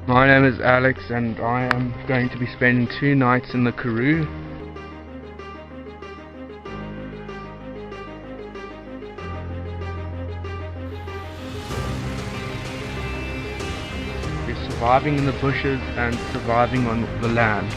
My name is Alex and I am going to be spending 2 nights in the Karoo. We're surviving in the bushes and surviving on the land.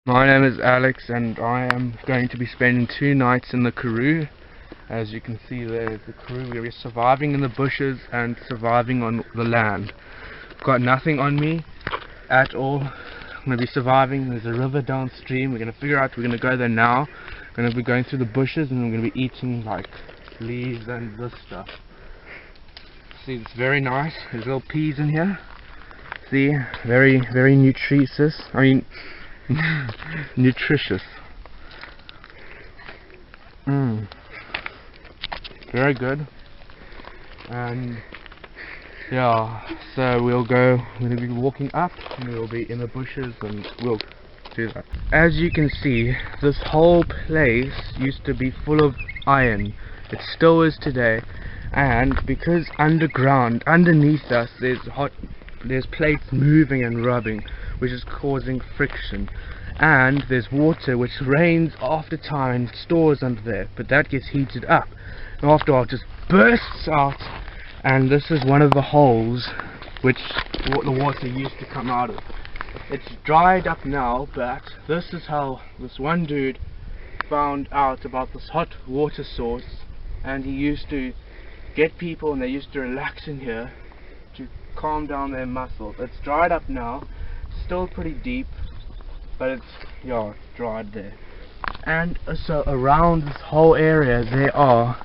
My name is Alex and I am going to be spending 2 nights in the Karoo. As you can see there, the Karoo, we're surviving in the bushes and surviving on the land. Got nothing on me at all. I'm going to be surviving. There's a river downstream. We're going to figure out, we're going to go there now. We're going to be going through the bushes and we're going to be eating like leaves and this stuff. See, it's very nice. There's little peas in here. See, very nutritious. I mean, nutritious. Very good. And yeah, so we're going to be walking up and we'll be in the bushes and we'll do that. As you can see, this whole place used to be full of iron. It still is today, and because underground, underneath us, there's plates moving and rubbing, which is causing friction, and there's water which rains after time and stores under there, but that gets heated up and after a while just bursts out, and this is one of the holes which the water used to come out of. It's dried up now, but this is how this one dude found out about this hot water source, and he used to get people and they used to relax in here to calm down their muscles. It's dried up now, still pretty deep, but it's dried there. And so around this whole area there are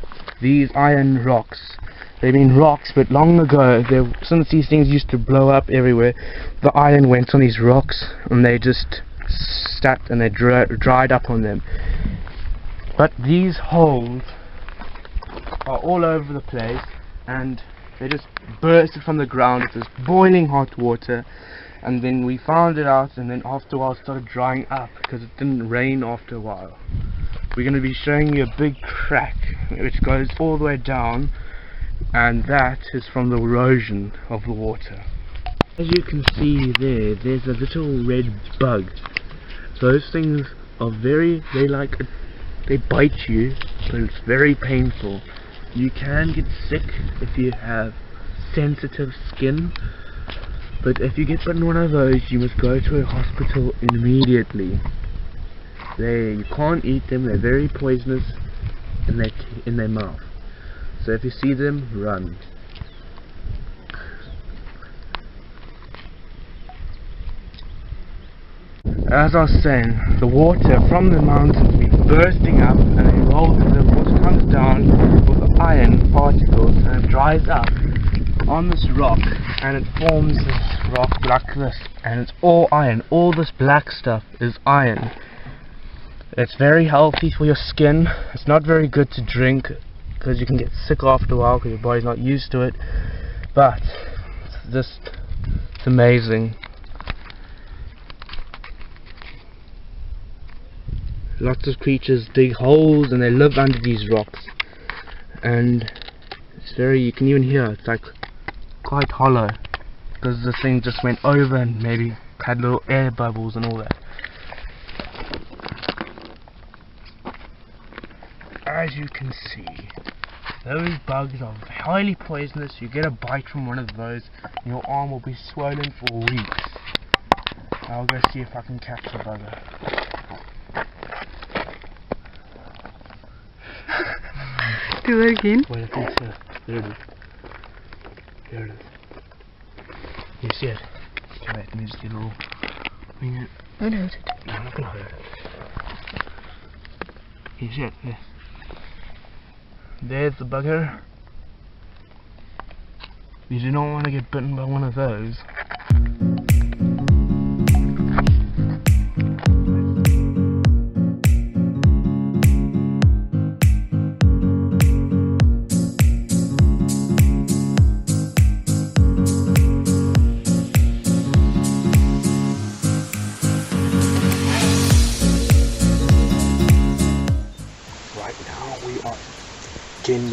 these iron rocks. They've been rocks, but long ago, since these things used to blow up everywhere, the iron went on these rocks and they just sat and they dried up on them. But these holes are all over the place and they just bursted from the ground with this boiling hot water, and then we found it out, and then after a while it started drying up because it didn't rain after a while. We're going to be showing you a big crack which goes all the way down, and that is from the erosion of the water. As you can see there's a little red bug. Those things are they bite you, but it's very painful. You can get sick if you have sensitive skin, but if you get bitten one of those, you must go to a hospital immediately. You can't eat them, they're very poisonous in their mouth. So if you see them, run. As I was saying, the water from the mountains be bursting up, and the water comes down with the iron particles and it dries up on this rock, and it forms this rock like this, and it's all iron. All this black stuff is iron. It's very healthy for your skin. It's not very good to drink because you can get sick after a while because your body's not used to it, but it's amazing. Lots of creatures dig holes and they live under these rocks, and you can even hear it's like quite hollow because the thing just went over and maybe had little air bubbles and all that. As you can see, those bugs are highly poisonous. You get a bite from one of those and your arm will be swollen for weeks. I'll go see if I can catch the bugger. Do that again. Wait, I think so. There it is. There it is. You see it? Okay, wait, let me just get a little wing it. Don't hurt it. No, I'm not gonna hurt it. You see it? Yes. There's the bugger. You do not want to get bitten by one of those.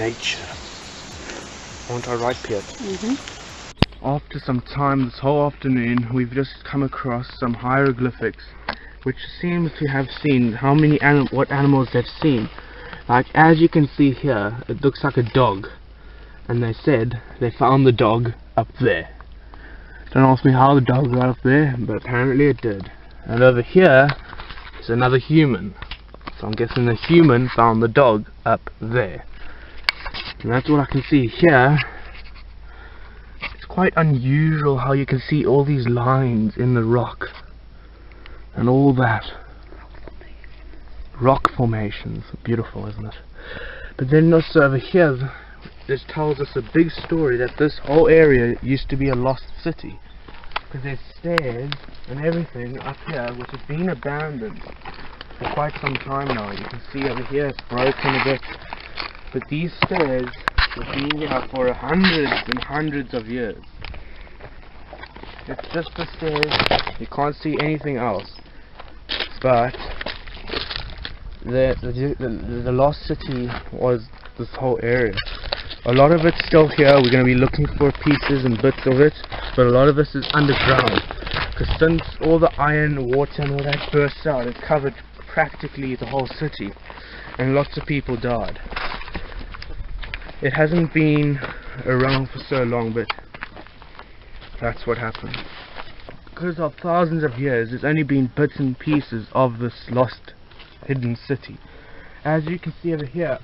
nature. Aren't I right, Piet? Mm-hmm. After some time this whole afternoon, we've just come across some hieroglyphics which seem to have seen how many what animals they've seen. Like, as you can see here, it looks like a dog, and they said they found the dog up there. Don't ask me how the dog got up there, but apparently it did. And over here is another human, so I'm guessing the human found the dog up there. And that's what I can see here. It's quite unusual how you can see all these lines in the rock and all that. Rock formations, beautiful, isn't it? But then also over here, this tells us a big story that this whole area used to be a lost city, because there's stairs and everything up here which has been abandoned for quite some time now. You can see over here it's broken a bit, but these stairs have been here for hundreds and hundreds of years. It's just the stairs, you can't see anything else. But the lost city was this whole area. A lot of it's still here. We're going to be looking for pieces and bits of it, but a lot of this is underground, because since all the iron, water and all that burst out, it covered practically the whole city, and lots of people died. It hasn't been around for so long, but that's what happened. Because of thousands of years, there's only been bits and pieces of this lost, hidden city. As you can see over here,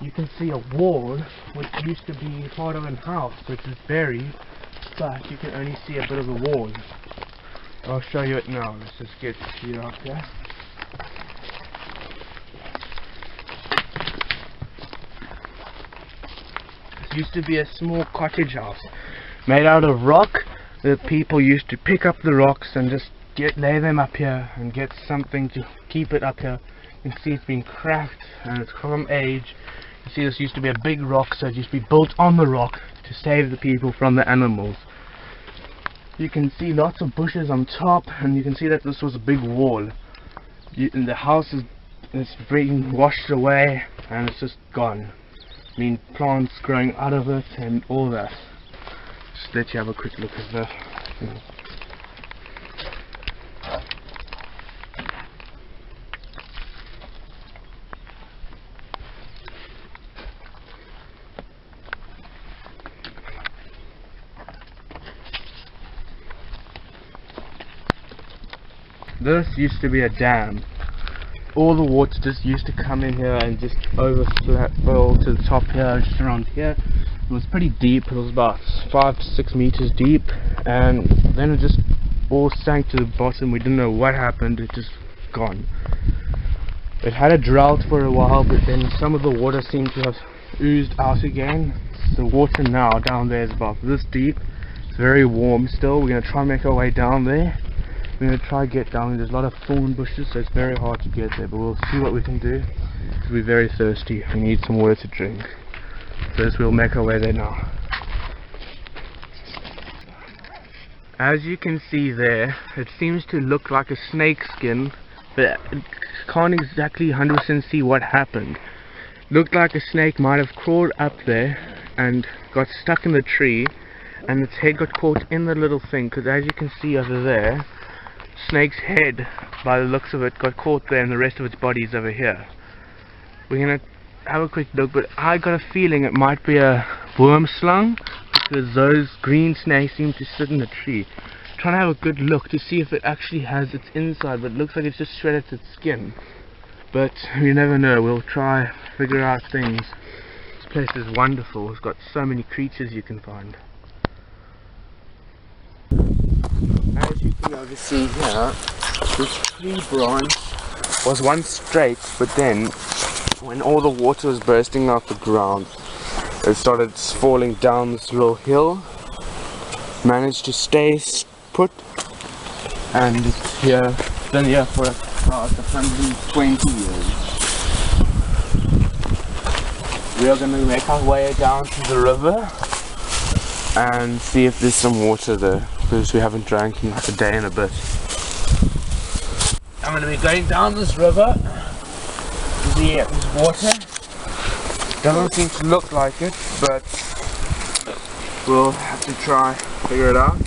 you can see a wall which used to be part of a house which is buried, but you can only see a bit of a wall. I'll show you it now. Let's just get you out there. This used to be a small cottage house made out of rock. The people used to pick up the rocks and just lay them up here and get something to keep it up here. You can see it's been cracked and it's from age. You see this used to be a big rock, so it used to be built on the rock to save the people from the animals. You can see lots of bushes on top, and you can see that this was a big wall. And the house is being washed away and it's just gone. I mean, plants growing out of it and all that. Just let you have a quick look at that. This used to be a dam. All the water just used to come in here and just overflow to the top here, just around here. It was pretty deep. It was about 5 to 6 meters deep, and then it just all sank to the bottom. We didn't know what happened. It just gone. It had a drought for a while, but then some of the water seemed to have oozed out again. The water now down there is about this deep. It's very warm still. We're going to try and make our way down there. We're going to try and get down. There's a lot of thorn bushes, so it's very hard to get there, but we'll see what we can do. We're very thirsty. We need some water to drink. First we'll make our way there now. As you can see there, it seems to look like a snake skin, but I can't exactly 100% see what happened. Looked like a snake might have crawled up there and got stuck in the tree, and its head got caught in the little thing, because as you can see over there, snake's head, by the looks of it, got caught there, and the rest of its body is over here. We're gonna have a quick look, but I got a feeling it might be a worm slung, because those green snakes seem to sit in the tree. Trying to have a good look to see if it actually has its inside, but it looks like it's just shredded its skin. But you never know. We'll try figure out things. This place is wonderful. It's got so many creatures you can find. As you can oversee here, this tree branch was once straight, but then when all the water was bursting out the ground, it started falling down this little hill, managed to stay put, and it's here, been here for about 120 years. We are going to make our way down to the river and see if there's some water there, because we haven't drank in a day and a bit. I'm going to be going down this river to see if there's water. Doesn't seem to look like it, but we'll have to try figure it out.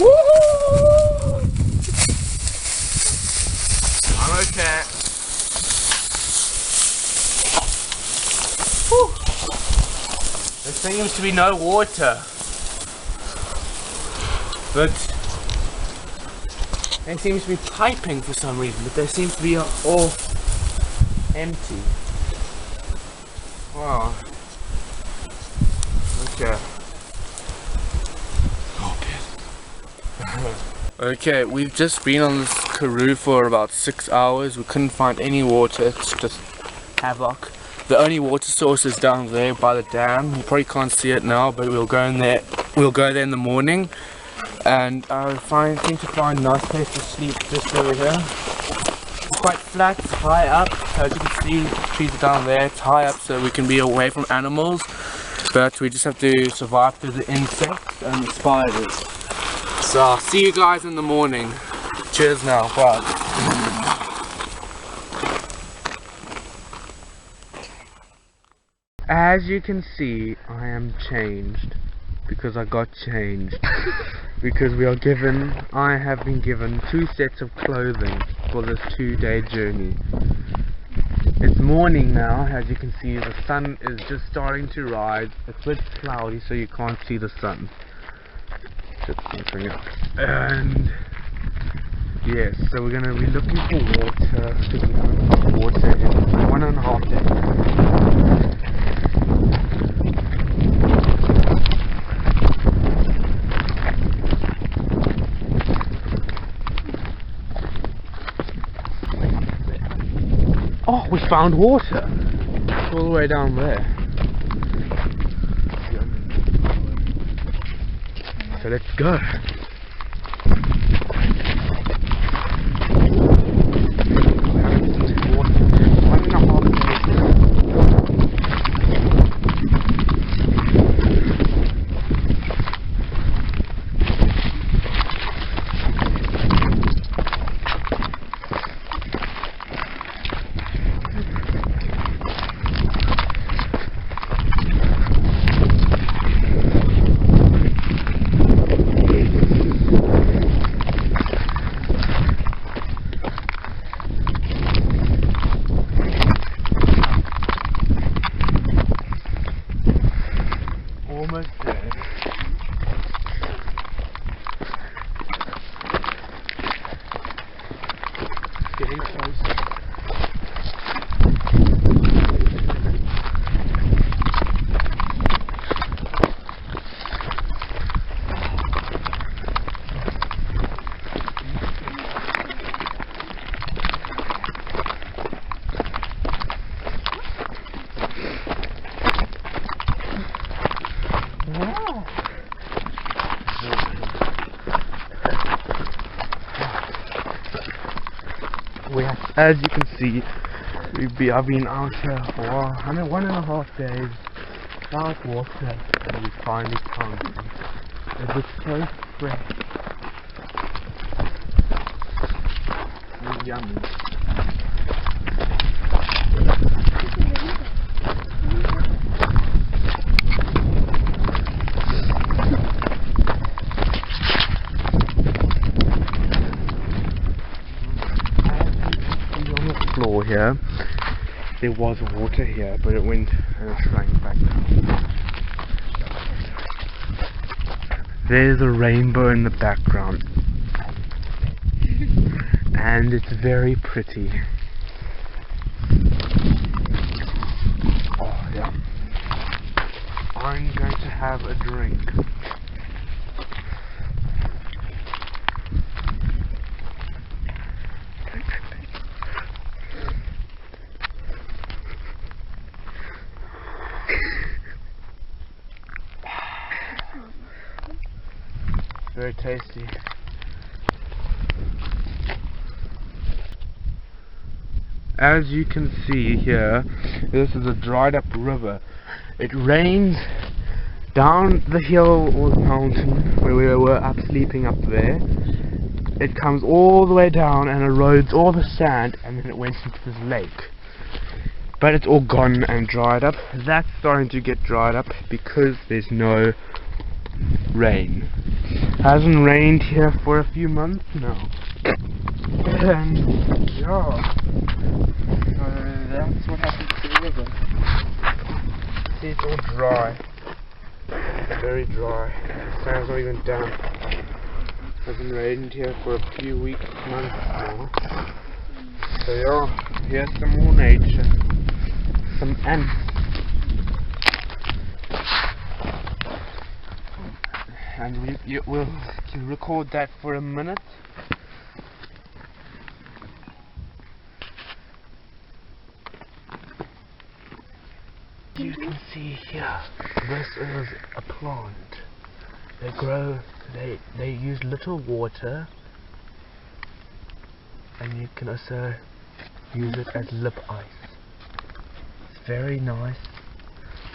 Woo! I'm okay. Woo! There seems to be no water, but there seems to be piping for some reason, but they seem to be all empty. Wow. Okay. Okay, we've just been on this karoo for about 6 hours. We couldn't find any water. It's just havoc. The only water source is down there by the dam. You probably can't see it now, but we'll go in there. We'll go there in the morning, and I seem to find a nice place to sleep just over here. It's quite flat, it's high up. As you can see, the trees are down there. It's high up, so we can be away from animals. But we just have to survive through the insects and the spiders. So I'll see you guys in the morning. Cheers now, bye. As you can see, I am changed because I got changed. Because I have been given 2 sets of clothing for this 2-day journey. It's morning now. As you can see, the sun is just starting to rise. It's a bit cloudy, so you can't see the sun. And yes, so we're gonna be looking for water because we haven't found water in 1.5 days. Oh, we found water! It's all the way down there. So let's go. Almost there. Getting closer. As you can see, I've been out here for a while. 1.5 days without water, and we finally found some. It was so fresh. It's yummy. Floor here, there was water here, but it went and it's running back now. There's a rainbow in the background, and it's very pretty. Oh yeah. I'm going to have a drink. Very tasty. As you can see here, this is a dried up river. It rains down the hill or the mountain where we were up sleeping up there. It comes all the way down and erodes all the sand, and then it went into this lake. But it's all gone and dried up. That's starting to get dried up because there's no rain. Hasn't rained here for a few months now. And yeah, so that's what happens to the river. See, it's all dry. Very dry. The sand's not even damp. Hasn't rained here for a few weeks, months now. So yeah, here's some more nature. Some ants. And we'll record that for a minute. You can see here, this is a plant. They grow, they use little water, and you can also use it as lip ice. It's very nice,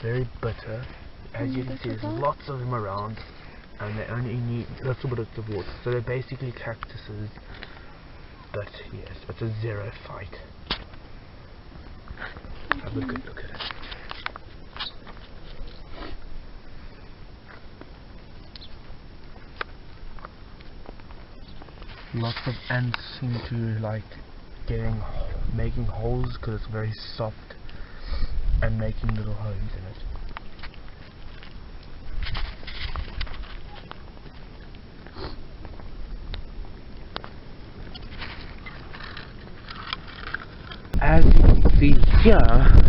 very bitter. As you can see, there's lots of them around, and they only need little bit of water. So they're basically cactuses, but yes, it's a xerophyte. Have a good look at it. Lots of ants seem to like making holes because it's very soft, and making little homes in it. As you can see here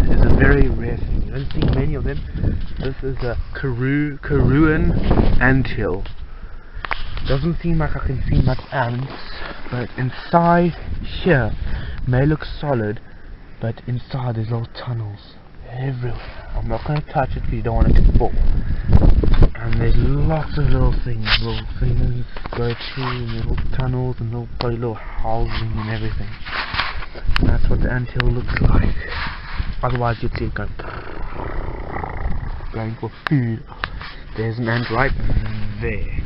is a very rare thing. You don't see many of them. This is a Karooan anthill. Doesn't seem like I can see much ants, but inside here may look solid, but inside there's little tunnels everywhere. I'm not going to touch it because you don't want it to fall. And there's lots of little things go through, little tunnels and little housing and everything. And that's what the anthill looks like. Otherwise you'd see it going for food. There's an ant right there.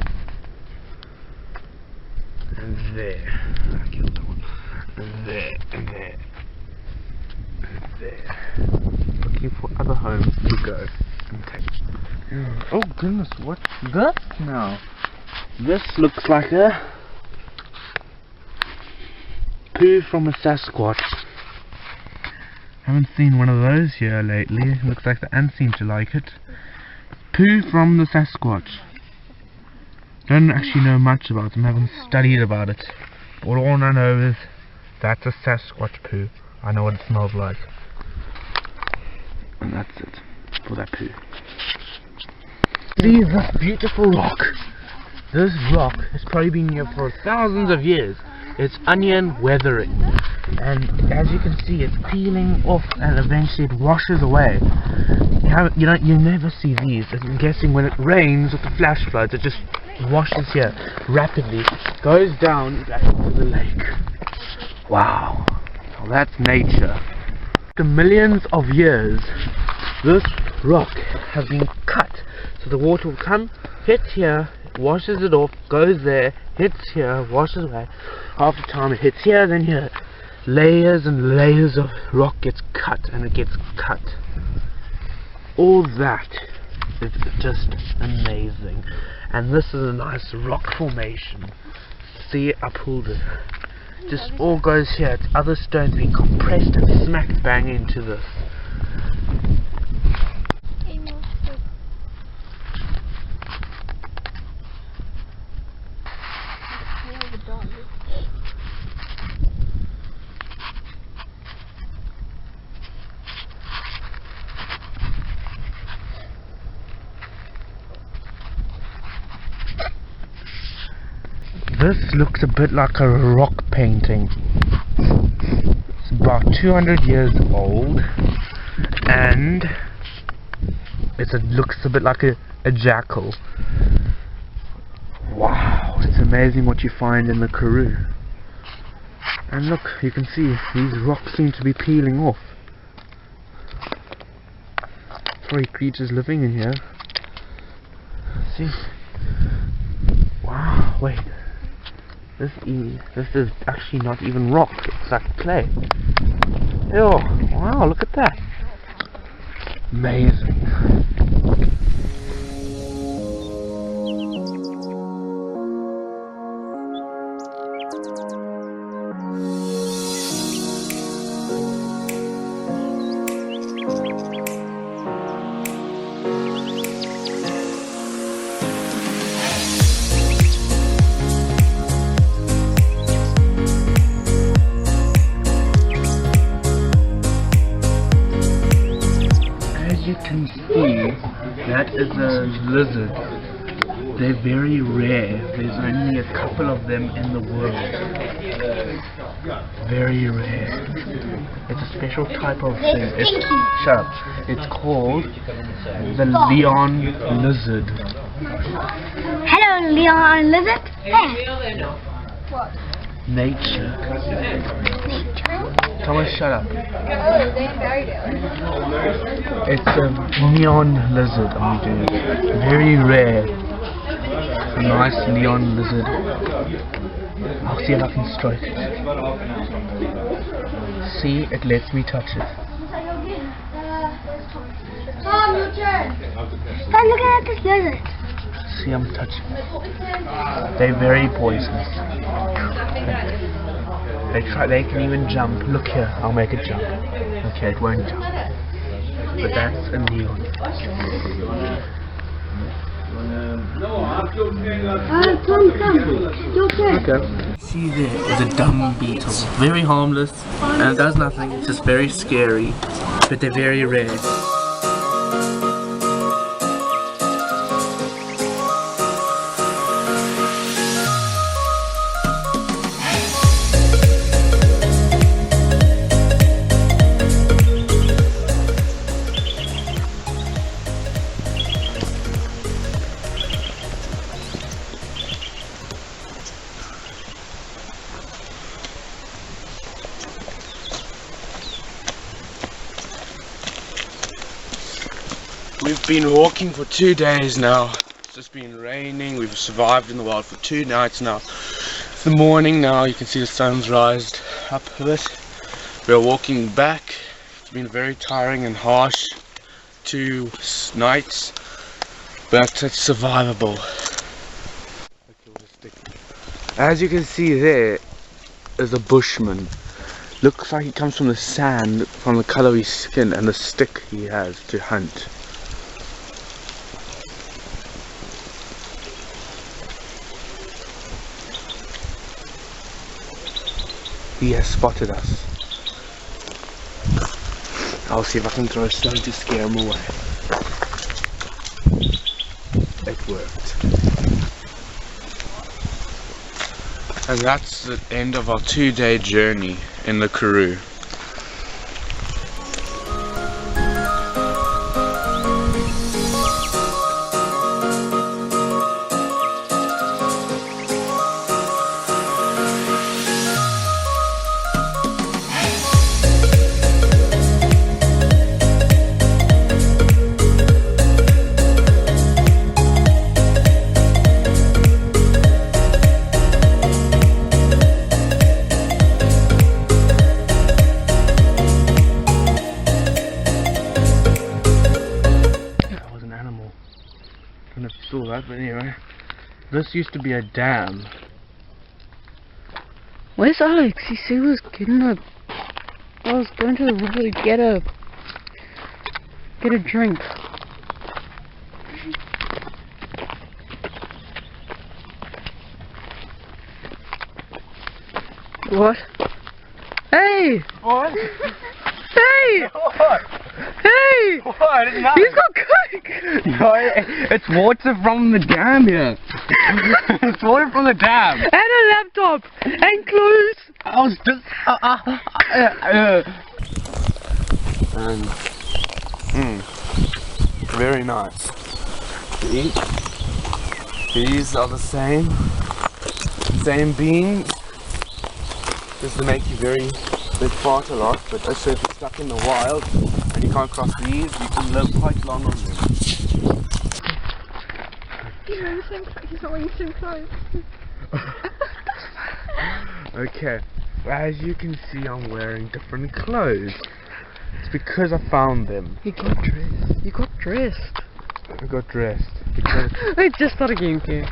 And there. I killed that one. And there, and there. And there. Looking for other homes to go and take. Oh goodness, what's this now? This looks like a poo from a Sasquatch. Haven't seen one of those here lately. Looks like the ants seem to like it. Poo from the Sasquatch. Don't actually know much about them, haven't studied about it. All I know is that's a Sasquatch poo. I know what it smells like. And that's it for that poo. See this beautiful rock. This rock has probably been here for thousands of years. It's onion weathering. And as you can see, it's peeling off and eventually it washes away. You never see these. I'm guessing when it rains with the flash floods, it just washes here rapidly, goes down back into the lake. Wow, well, that's nature. After millions of years, this rock has been cut, so the water will come, hit here, washes it off, goes there, hits here, washes away. Half the time it hits here, then here. Layers and layers of rock gets cut, and it gets cut. All that is just amazing. And this is a nice rock formation. See, I pulled it. Just all goes here. It's other stones being compressed and smacked bang into this. This looks a bit like a rock painting. It's about 200 years old, and it looks a bit like a jackal. Wow, it's amazing what you find in the Karoo. And look, you can see these rocks seem to be peeling off. Probably creatures living in here. see. Wow, wait. This is actually not even rock, it's like clay. Ew, wow, look at that. Amazing. You can see that is a lizard. They're very rare. There's only a couple of them in the world. Very rare. It's a special type of thing. Shut up. It's called the Leon lizard. Hello, Leon lizard. Hey. What? Nature. Thomas, shut up. It's a neon lizard. Very rare. A nice neon lizard. I'll see if I can stroke it. See, it lets me touch it. Tom, your turn. Stop looking at this lizard. See, I'm touching it. They're very poisonous. They can even jump. Look here, I'll make it jump. Okay, it won't jump. But that's a neon. Tom, your turn. Okay. See, there is a dung beetle. Very harmless, and it does nothing. It's just very scary, but they're very rare. We've been walking for 2 days now. It's just been raining. We've survived in the wild for 2 nights now. It's the morning now. You can see the sun's rised up a bit. We're walking back. It's been very tiring and harsh 2 nights, but it's survivable. As you can see, there is a bushman. Looks like he comes from the sand, from the colour of his skin and the stick he has to hunt. He has spotted us. I'll see if I can throw a stone to scare him away. It worked. And that's the end of our 2-day journey in the Karoo. I don't know if you saw that, but anyway, this used to be a dam. Where's Alex? He said he was getting a... I was going to the river to get a drink. What? Hey! What? Hey! What? Hey! What? It's nothing. He's got coke! No, it's water from the dam here. It's water from the dam. And a laptop! And clothes! I was just... very nice to eat. These are the same beans. Just to make you they fart a lot, but also if you're stuck in the wild and you can't cross these, you can live quite long on them. He's not wearing the same clothes. Okay, as you can see, I'm wearing different clothes. It's because I found them. He got dressed. You got dressed. I got dressed because I just started getting here.